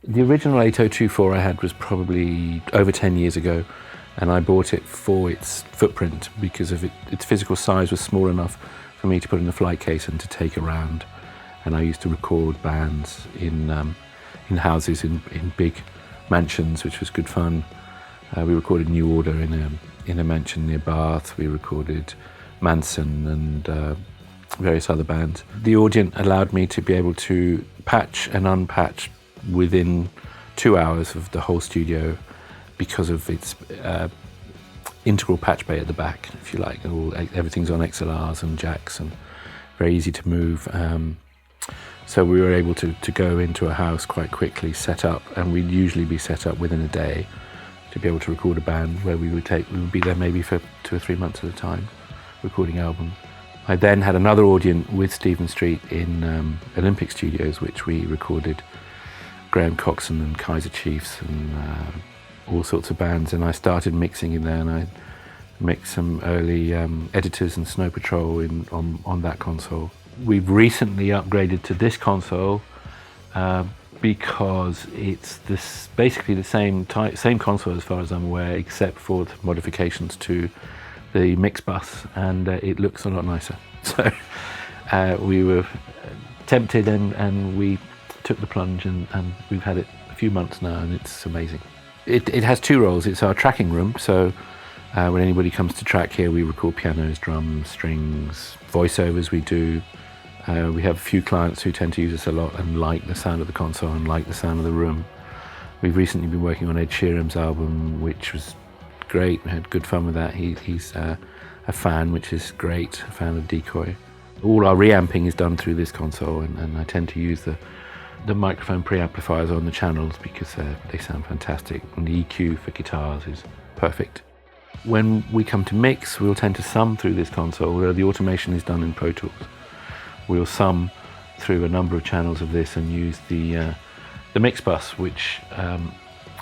The original 8024 I had was probably over 10 years ago, and I bought it for its footprint because of its physical size was small enough for me to put in a flight case and to take around. And I used to record bands in houses in big mansions, which was good fun. We recorded New Order in a mansion near Bath. We recorded Manson and various other bands. The Audient allowed me to be able to patch and unpatch within 2 hours of the whole studio because of its integral patch bay at the back, if you like. Everything's on XLRs and jacks and very easy to move. So we were able to go into a house quite quickly, set up, and we'd usually be set up within a day to be able to record a band where we would be there maybe for 2 or 3 months at a time, recording albums. I then had another Audient with Stephen Street in Olympic Studios, which we recorded Graham Coxon and Kaiser Chiefs and all sorts of bands, and I started mixing in there, and I mixed some early Editors and Snow Patrol on that console. We've recently upgraded to this console because it's basically the same console as far as I'm aware, except for the modifications to the mix bus, and it looks a lot nicer. So we were tempted and we took the plunge, and we've had it a few months now, and it's amazing. It has two roles. It's our tracking room, so when anybody comes to track here, we record pianos, drums, strings, voiceovers we do. We have a few clients who tend to use us a lot and like the sound of the console and like the sound of the room. We've recently been working on Ed Sheeran's album, which was great. We had good fun with that. He's a fan, which is great, a fan of Decoy. All our reamping is done through this console, and I tend to use the microphone preamplifiers on the channels because they sound fantastic, and the EQ for guitars is perfect. When we come to mix, we'll tend to sum through this console, where the automation is done in Pro Tools. We'll sum through a number of channels of this and use the mix bus, which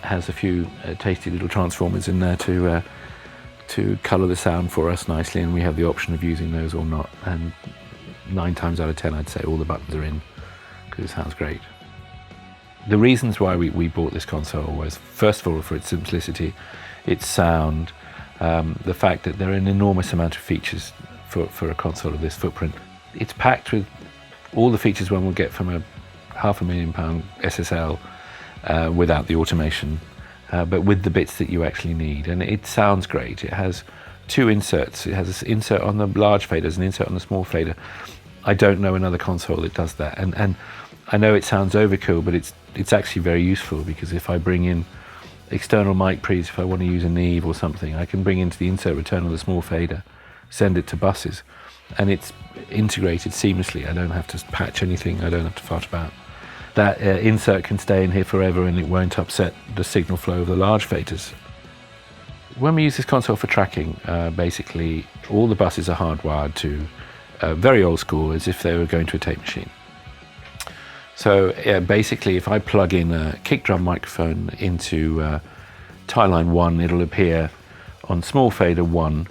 has a few tasty little transformers in there to colour the sound for us nicely, and we have the option of using those or not. And 9 times out of 10, I'd say all the buttons are in because it sounds great. The reasons why we bought this console was, first of all, for its simplicity, its sound, the fact that there are an enormous amount of features for a console of this footprint. It's packed with all the features one will get from a £500,000 SSL without the automation, but with the bits that you actually need. And it sounds great. It has 2 inserts. It has an insert on the large faders, an insert on the small fader. I don't know another console that does that. And I know it sounds overkill, but it's actually very useful, because if I bring in external mic pre's, if I want to use a Neve or something, I can bring into the insert return on the small fader, send it to buses, and it's integrated seamlessly. I don't have to patch anything. I don't have to fart about. That insert can stay in here forever, and it won't upset the signal flow of the large faders. When we use this console for tracking, basically all the buses are hardwired to very old school, as if they were going to a tape machine. So basically, if I plug in a kick drum microphone into tie line 1, it'll appear on small fader 1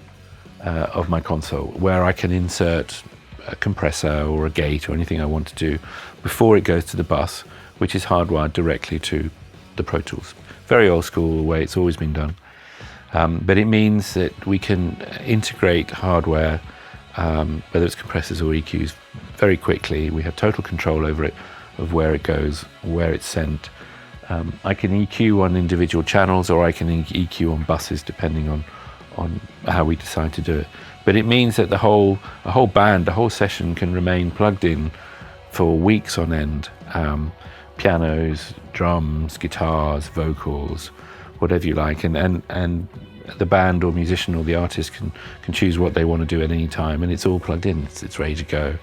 of my console, where I can insert a compressor or a gate or anything I want to do before it goes to the bus, which is hardwired directly to the Pro Tools. Very old school, the way it's always been done. But it means that we can integrate hardware, whether it's compressors or EQs, very quickly. We have total control over it, of where it goes, where it's sent. I can EQ on individual channels, or I can EQ on buses, depending on how we decide to do it. But it means that a whole band, the whole session can remain plugged in for weeks on end. Pianos, drums, guitars, vocals, whatever you like, and the band or musician or the artist can choose what they want to do at any time, and it's all plugged in. It's ready to go.